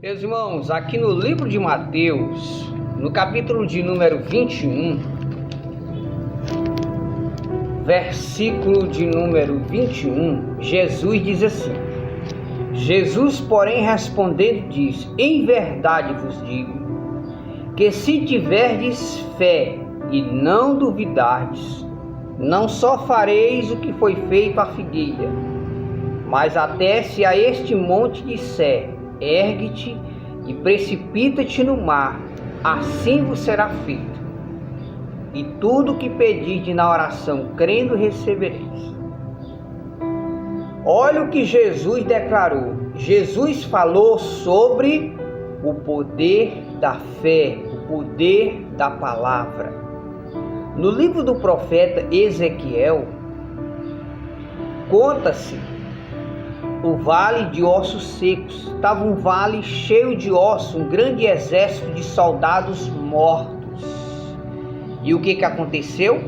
Meus irmãos, aqui no livro de Mateus, no capítulo de número 21, versículo de número 21, Jesus diz assim: Jesus, porém, respondendo, diz: Em verdade vos digo, que se tiverdes fé e não duvidardes, não só fareis o que foi feito à figueira, mas até se a este monte disser: ergue-te e precipita-te no mar, assim vos será feito. E tudo o que pedirdes na oração, crendo, recebereis. Olha o que Jesus declarou. Jesus falou sobre o poder da fé, o poder da palavra. No livro do profeta Ezequiel, conta-se o vale de ossos secos. Estava um vale cheio de ossos, um grande exército de soldados mortos. E o que aconteceu?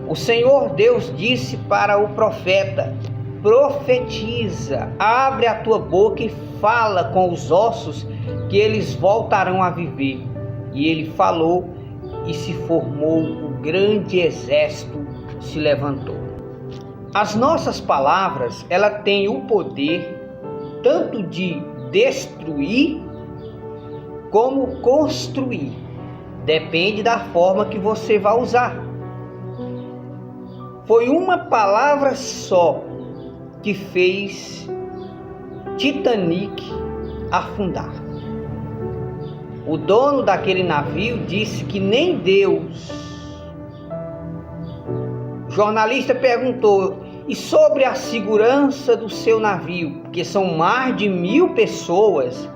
O Senhor Deus disse para o profeta: profetiza, abre a tua boca e fala com os ossos, que eles voltarão a viver. E ele falou, e se formou um grande exército, se levantou. As nossas palavras, ela tem o poder tanto de destruir como construir. Depende da forma que você vai usar. Foi uma palavra só que fez Titanic afundar. O dono daquele navio disse que nem Deus. O jornalista perguntou: e sobre a segurança do seu navio? Porque são mais de 1000 pessoas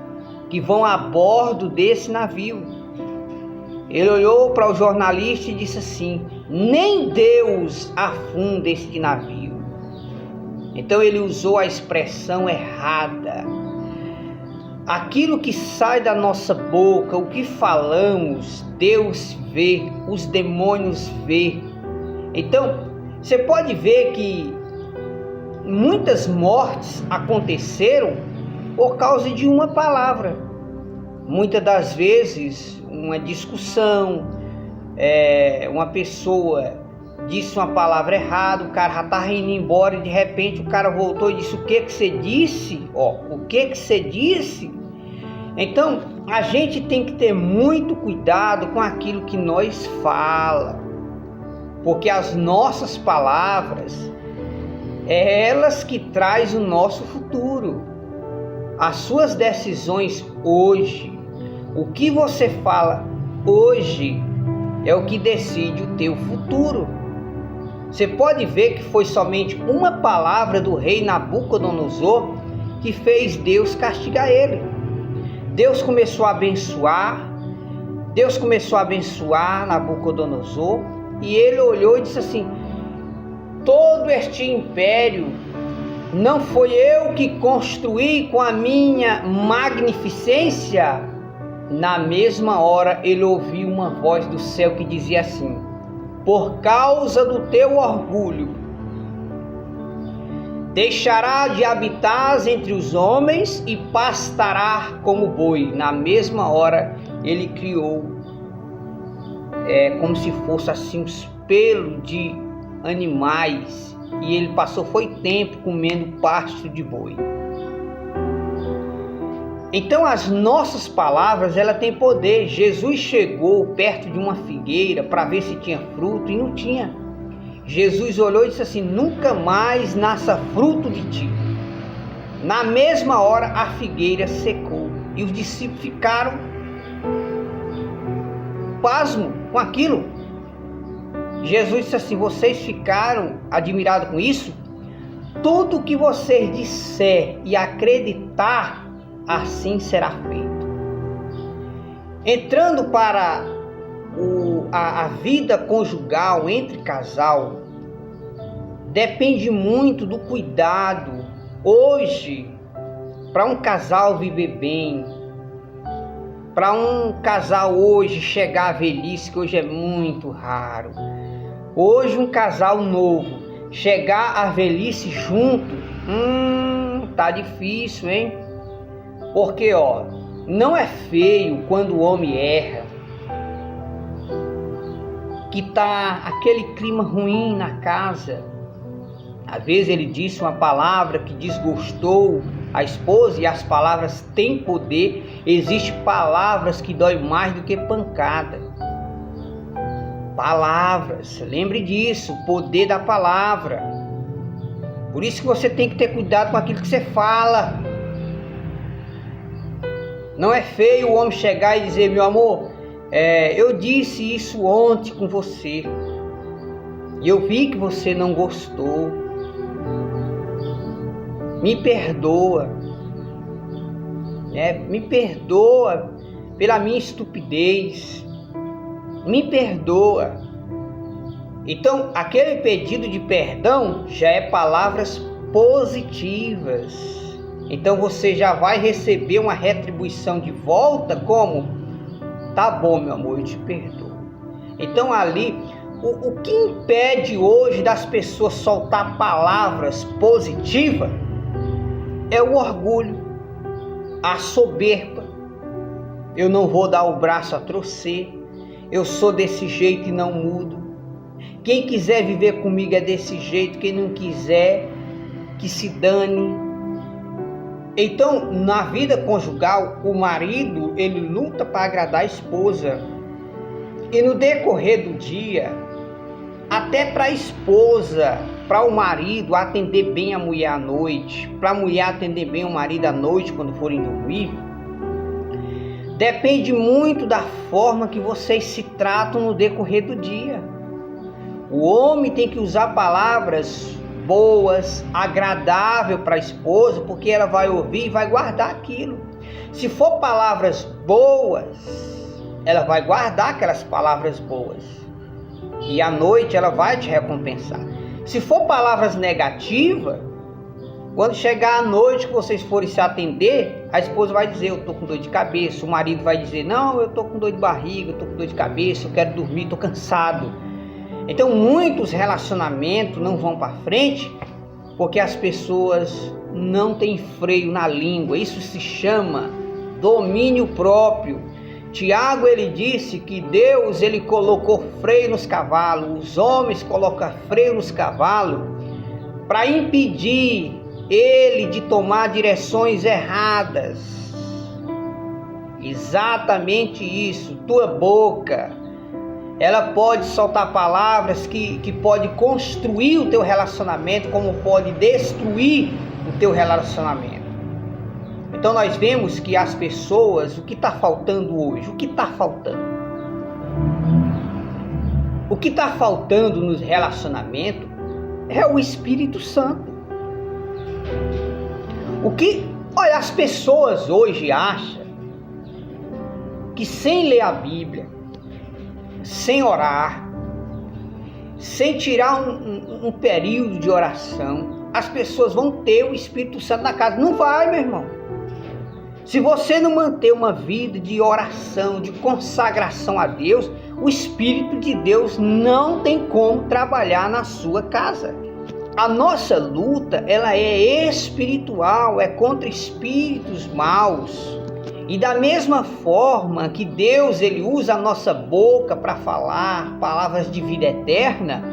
que vão a bordo desse navio. Ele olhou para o jornalista e disse assim: nem Deus afunda este navio. Então ele usou a expressão errada. Aquilo que sai da nossa boca, o que falamos, Deus vê, os demônios vê. Então, você pode ver que muitas mortes aconteceram por causa de uma palavra. Muitas das vezes, uma discussão, uma pessoa disse uma palavra errada, o cara já estava indo embora e de repente o cara voltou e disse: o que você disse? O que você disse? Então, a gente tem que ter muito cuidado com aquilo que nós falamos, porque as nossas palavras, é elas que trazem o nosso futuro. As suas decisões hoje, o que você fala hoje, é o que decide o teu futuro. Você pode ver que foi somente uma palavra do rei Nabucodonosor que fez Deus castigar ele. Deus começou a abençoar Nabucodonosor, e ele olhou e disse assim: todo este império não foi eu que construí com a minha magnificência? Na mesma hora ele ouviu uma voz do céu que dizia assim: por causa do teu orgulho, deixará de habitar entre os homens e pastará como boi. Na mesma hora ele criou como se fosse assim uns pelos de animais, e ele foi tempo comendo pasto de boi. Então as nossas palavras, ela tem poder. Jesus chegou perto de uma figueira para ver se tinha fruto e não tinha. Jesus olhou e disse assim: nunca mais nasça fruto de ti. Na mesma hora a figueira secou e os discípulos ficaram pasmos com aquilo. Jesus disse assim: vocês ficaram admirados com isso? Tudo que vocês disser e acreditar, assim será feito. Entrando para a vida conjugal entre casal, depende muito do cuidado. Hoje, para um casal viver bem, para um casal hoje chegar à velhice, que hoje é muito raro, hoje um casal novo chegar à velhice junto, tá difícil, hein? Porque, não é feio quando o homem erra, que tá aquele clima ruim na casa. Às vezes ele disse uma palavra que desgostou a esposa, e as palavras têm poder. Existem palavras que doem mais do que pancada. Palavras, lembre disso, o poder da palavra. Por isso que você tem que ter cuidado com aquilo que você fala. Não é feio o homem chegar e dizer: meu amor, eu disse isso ontem com você e eu vi que você não gostou. Me perdoa, me perdoa pela minha estupidez, me perdoa. Então, aquele pedido de perdão já é palavras positivas. Então você já vai receber uma retribuição de volta como: tá bom, meu amor, eu te perdoo. Então ali, o que impede hoje das pessoas soltar palavras positivas é o orgulho, a soberba. Eu não vou dar o braço a torcer, eu sou desse jeito e não mudo. Quem quiser viver comigo é desse jeito, quem não quiser, que se dane. Então, na vida conjugal, o marido, ele luta para agradar a esposa. E no decorrer do dia, até para a esposa, para o marido atender bem a mulher à noite, para a mulher atender bem o marido à noite quando forem dormir, depende muito da forma que vocês se tratam no decorrer do dia. O homem tem que usar palavras boas, agradável para a esposa, porque ela vai ouvir e vai guardar aquilo. Se for palavras boas, ela vai guardar aquelas palavras boas e à noite ela vai te recompensar. Se for palavras negativas, quando chegar à noite que vocês forem se atender, a esposa vai dizer: eu tô com dor de cabeça. O marido vai dizer: não, eu tô com dor de barriga, eu tô com dor de cabeça, eu quero dormir, tô cansado. Então muitos relacionamentos não vão para frente porque as pessoas não têm freio na língua. Isso se chama domínio próprio. Tiago, ele disse que Deus, ele colocou freio nos cavalos. Os homens colocam freio nos cavalos para impedir ele de tomar direções erradas. Exatamente isso. Tua boca, ela pode soltar palavras que pode construir o teu relacionamento, como pode destruir o teu relacionamento. Então nós vemos que as pessoas, o que está faltando hoje? O que está faltando? O que está faltando nos relacionamentos é o Espírito Santo. Olha, as pessoas hoje acham que sem ler a Bíblia, sem orar, sem tirar um período de oração, as pessoas vão ter o Espírito Santo na casa. Não vai, meu irmão. Se você não manter uma vida de oração, de consagração a Deus, o Espírito de Deus não tem como trabalhar na sua casa. A nossa luta, ela é espiritual, é contra espíritos maus. E da mesma forma que Deus, ele usa a nossa boca para falar palavras de vida eterna,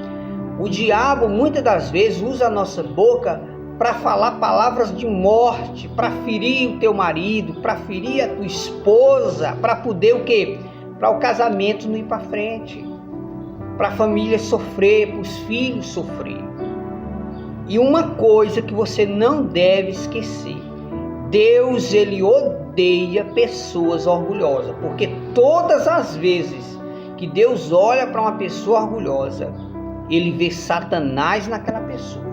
o diabo muitas das vezes usa a nossa boca para falar palavras de morte, para ferir o teu marido, para ferir a tua esposa, para poder o quê? Para o casamento não ir para frente, para a família sofrer, para os filhos sofrer. E uma coisa que você não deve esquecer: Deus, ele odeia pessoas orgulhosas, porque todas as vezes que Deus olha para uma pessoa orgulhosa, ele vê Satanás naquela pessoa.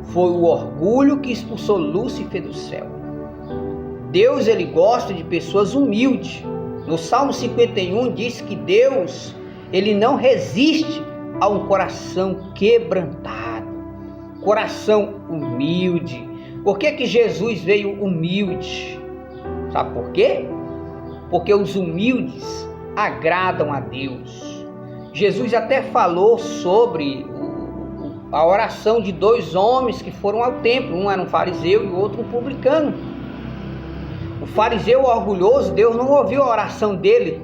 Foi o orgulho que expulsou Lúcifer do céu. Deus, ele gosta de pessoas humildes. No Salmo 51 diz que Deus, ele não resiste a um coração quebrantado, coração humilde. Por que Jesus veio humilde? Sabe por quê? Porque os humildes agradam a Deus. Jesus até falou sobre a oração de dois homens que foram ao templo. Um era um fariseu e o outro um publicano. O fariseu orgulhoso, Deus não ouviu a oração dele,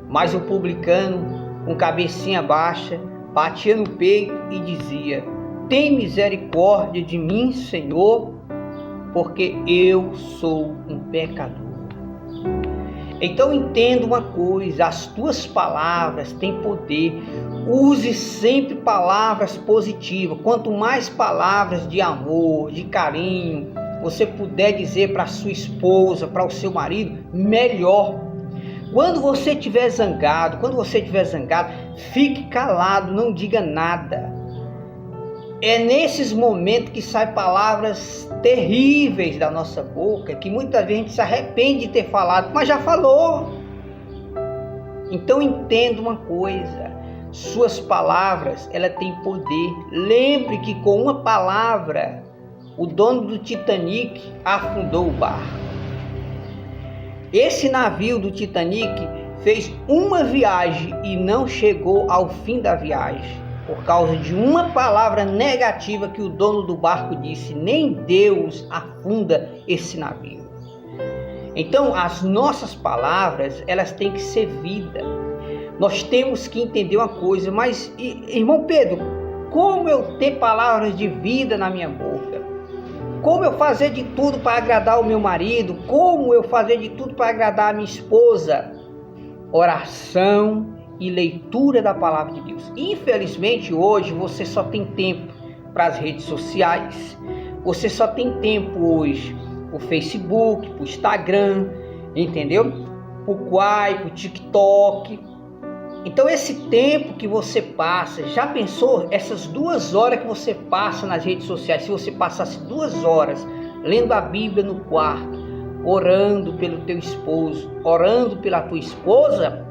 mas o publicano, com cabecinha baixa, batia no peito e dizia: tem misericórdia de mim, Senhor, porque eu sou um pecador. Então entenda uma coisa: as tuas palavras têm poder. Use sempre palavras positivas. Quanto mais palavras de amor, de carinho você puder dizer para sua esposa, para o seu marido, melhor. Quando você estiver zangado, fique calado, não diga nada. É nesses momentos que saem palavras terríveis da nossa boca, que muitas vezes a gente se arrepende de ter falado, mas já falou. Então entenda uma coisa: suas palavras, ela têm poder. Lembre que com uma palavra, o dono do Titanic afundou o barco. Esse navio do Titanic fez uma viagem e não chegou ao fim da viagem, por causa de uma palavra negativa que o dono do barco disse. Nem Deus afunda esse navio. Então, as nossas palavras, elas têm que ser vida. Nós temos que entender uma coisa: mas, irmão Pedro, como eu ter palavras de vida na minha boca? Como eu fazer de tudo para agradar o meu marido? Como eu fazer de tudo para agradar a minha esposa? Oração e leitura da palavra de Deus. Infelizmente hoje você só tem tempo para as redes sociais. Você só tem tempo hoje para o Facebook, para o Instagram, entendeu? Para o Quai, para o TikTok. Então esse tempo que você passa, já pensou essas 2 horas que você passa nas redes sociais? Se você passasse 2 horas lendo a Bíblia no quarto, orando pelo teu esposo, orando pela tua esposa,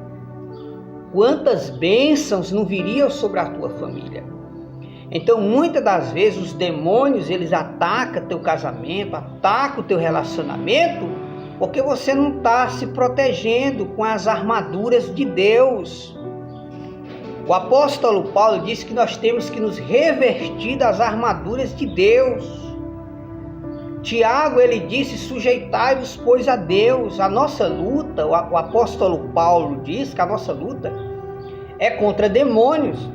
quantas bênçãos não viriam sobre a tua família? Então muitas das vezes os demônios, eles atacam teu casamento, atacam o teu relacionamento, porque você não está se protegendo com as armaduras de Deus. O apóstolo Paulo disse que nós temos que nos revestir das armaduras de Deus. Tiago, ele disse: sujeitai-vos, pois, a Deus. A nossa luta, o apóstolo Paulo diz que a nossa luta é contra demônios.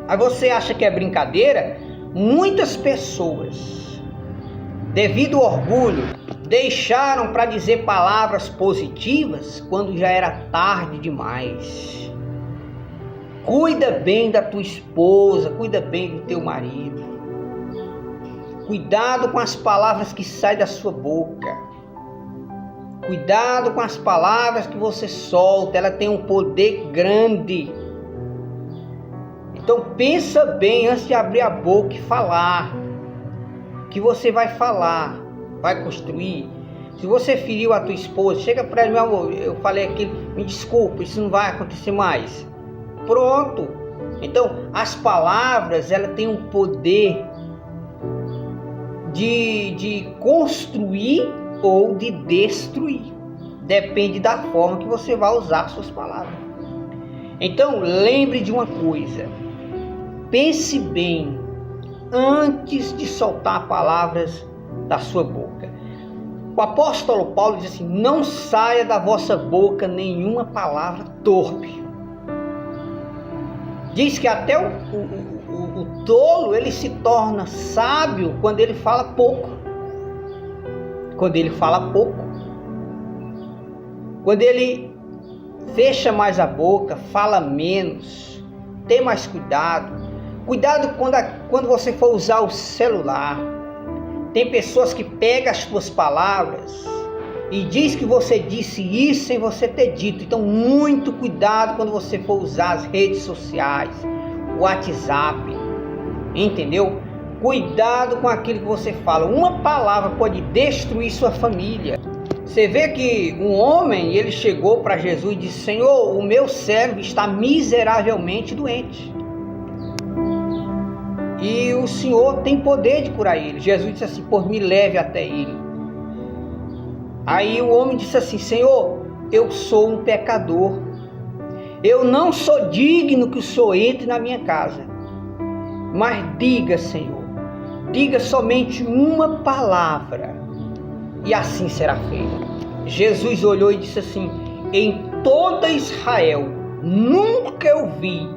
Aí você acha que é brincadeira? Muitas pessoas, devido ao orgulho, deixaram para dizer palavras positivas quando já era tarde demais. Cuida bem da tua esposa, cuida bem do teu marido. Cuidado com as palavras que saem da sua boca. Cuidado com as palavras que você solta, ela tem um poder grande. Então pensa bem antes de abrir a boca e falar. O que você vai falar, vai construir. Se você feriu a tua esposa, chega para ela: meu amor, eu falei aquilo, me desculpa, isso não vai acontecer mais. Pronto. Então as palavras, ela tem um poder de construir ou de destruir. Depende da forma que você vai usar suas palavras. Então lembre de uma coisa: pense bem antes de soltar palavras da sua boca. O apóstolo Paulo diz assim: não saia da vossa boca nenhuma palavra torpe. Diz que até o tolo, ele se torna sábio quando ele fala pouco. Quando ele fala pouco. Quando ele fecha mais a boca, fala menos. Tem mais cuidado. Cuidado quando você for usar o celular. Tem pessoas que pegam as suas palavras e diz que você disse isso sem você ter dito. Então muito cuidado quando você for usar as redes sociais, o WhatsApp, entendeu? Cuidado com aquilo que você fala. Uma palavra pode destruir sua família. Você vê que um homem, ele chegou para Jesus e disse: Senhor, o meu servo está miseravelmente doente. E o Senhor tem poder de curar ele. Jesus disse assim: por me leve até ele. Aí o homem disse assim: Senhor, eu sou um pecador. Eu não sou digno que o Senhor entre na minha casa. Mas diga, Senhor, diga somente uma palavra e assim será feito. Jesus olhou e disse assim: em toda Israel nunca eu vi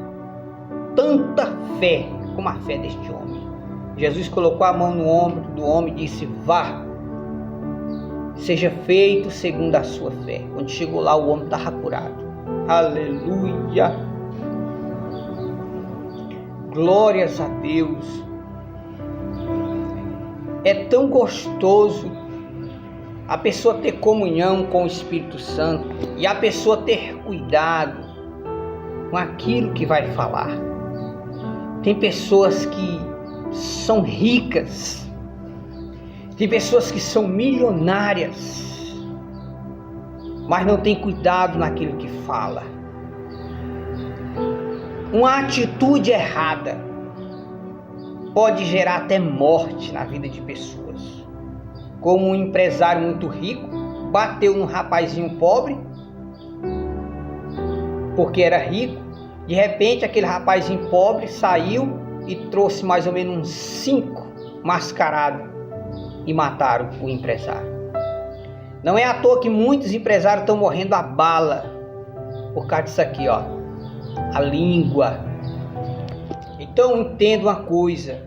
tanta fé como a fé deste homem. Jesus colocou a mão no ombro do homem e disse: vá, seja feito segundo a sua fé. Quando chegou lá, o homem estava curado. Aleluia! Glórias a Deus! É tão gostoso a pessoa ter comunhão com o Espírito Santo e a pessoa ter cuidado com aquilo que vai falar. Tem pessoas que são ricas, tem pessoas que são milionárias, mas não tem cuidado naquilo que fala. Uma atitude errada pode gerar até morte na vida de pessoas. Como um empresário muito rico bateu num rapazinho pobre, porque era rico. De repente aquele rapazinho pobre saiu e trouxe mais ou menos uns 5 mascarados e mataram o empresário. Não é à toa que muitos empresários estão morrendo a bala por causa disso aqui, ó, a língua. Então entenda uma coisa: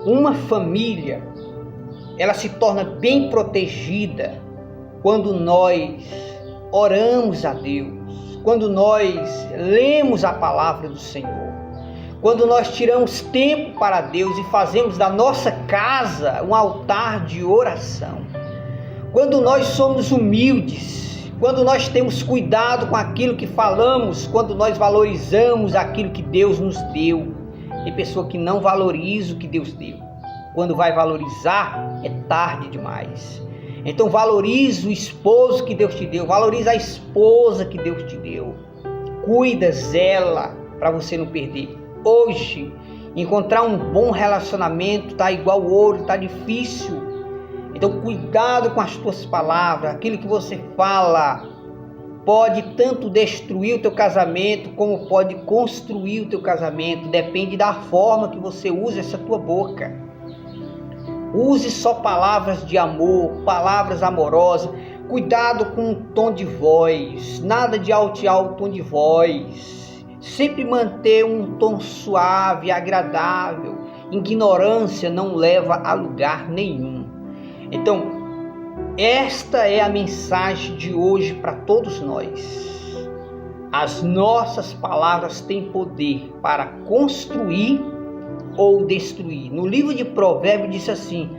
uma família, ela se torna bem protegida quando nós oramos a Deus, quando nós lemos a palavra do Senhor, quando nós tiramos tempo para Deus e fazemos da nossa casa um altar de oração, quando nós somos humildes, quando nós temos cuidado com aquilo que falamos, quando nós valorizamos aquilo que Deus nos deu. Tem pessoa que não valoriza o que Deus deu. Quando vai valorizar, é tarde demais. Então valorize o esposo que Deus te deu, valorize a esposa que Deus te deu. Cuida, zela, para você não perder. Hoje, encontrar um bom relacionamento tá igual ouro, tá difícil. Então cuidado com as tuas palavras, aquilo que você fala pode tanto destruir o teu casamento como pode construir o teu casamento. Depende da forma que você usa essa tua boca. Use só palavras de amor, palavras amorosas. Cuidado com o tom de voz, nada de altear o tom de voz. Sempre manter um tom suave, agradável. Ignorância não leva a lugar nenhum. Então, esta é a mensagem de hoje para todos nós. As nossas palavras têm poder para construir ou destruir. No livro de Provérbios diz assim: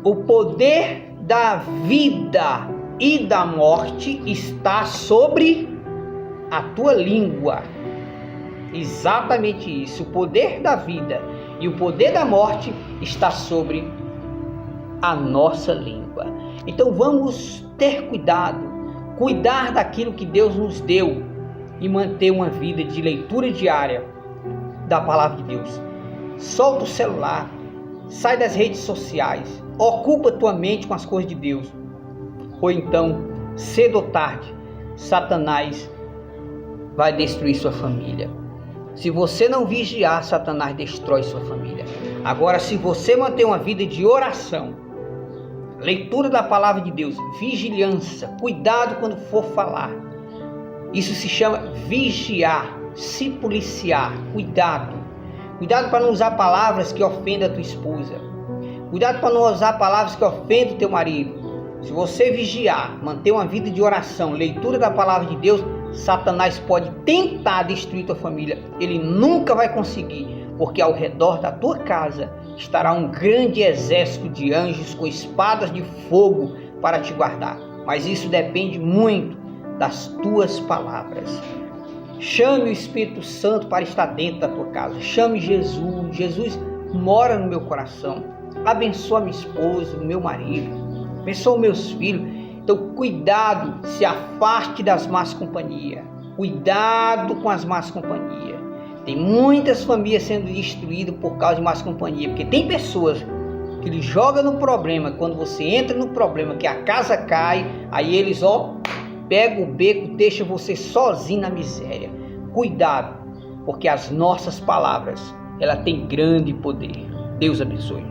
o poder da vida e da morte está sobre a tua língua. Exatamente isso. O poder da vida e o poder da morte está sobre a nossa língua. Então vamos ter cuidado, cuidar daquilo que Deus nos deu e manter uma vida de leitura diária da palavra de Deus. Solta o celular, sai das redes sociais, ocupa tua mente com as coisas de Deus, ou então, cedo ou tarde, Satanás vai destruir sua família. Se você não vigiar, Satanás destrói sua família. Agora, se você manter uma vida de oração, leitura da palavra de Deus, vigilância, cuidado quando for falar, isso se chama vigiar, se policiar. Cuidado para não usar palavras que ofendam a tua esposa, cuidado para não usar palavras que ofendam o teu marido. Se você vigiar, manter uma vida de oração, leitura da palavra de Deus, Satanás pode tentar destruir tua família. Ele nunca vai conseguir, porque ao redor da tua casa estará um grande exército de anjos com espadas de fogo para te guardar. Mas isso depende muito das tuas palavras. Chame o Espírito Santo para estar dentro da tua casa. Chame Jesus. Jesus mora no meu coração. Abençoa minha esposa, o meu marido. Abençoa meus filhos. Então cuidado, se afaste das más companhias. Cuidado com as más companhias. Tem muitas famílias sendo destruídas por causa de más companhia, porque tem pessoas que eles jogam no problema. Quando você entra no problema, que a casa cai, aí eles pegam o beco, deixam você sozinho na miséria. Cuidado, porque as nossas palavras, ela tem grande poder. Deus abençoe.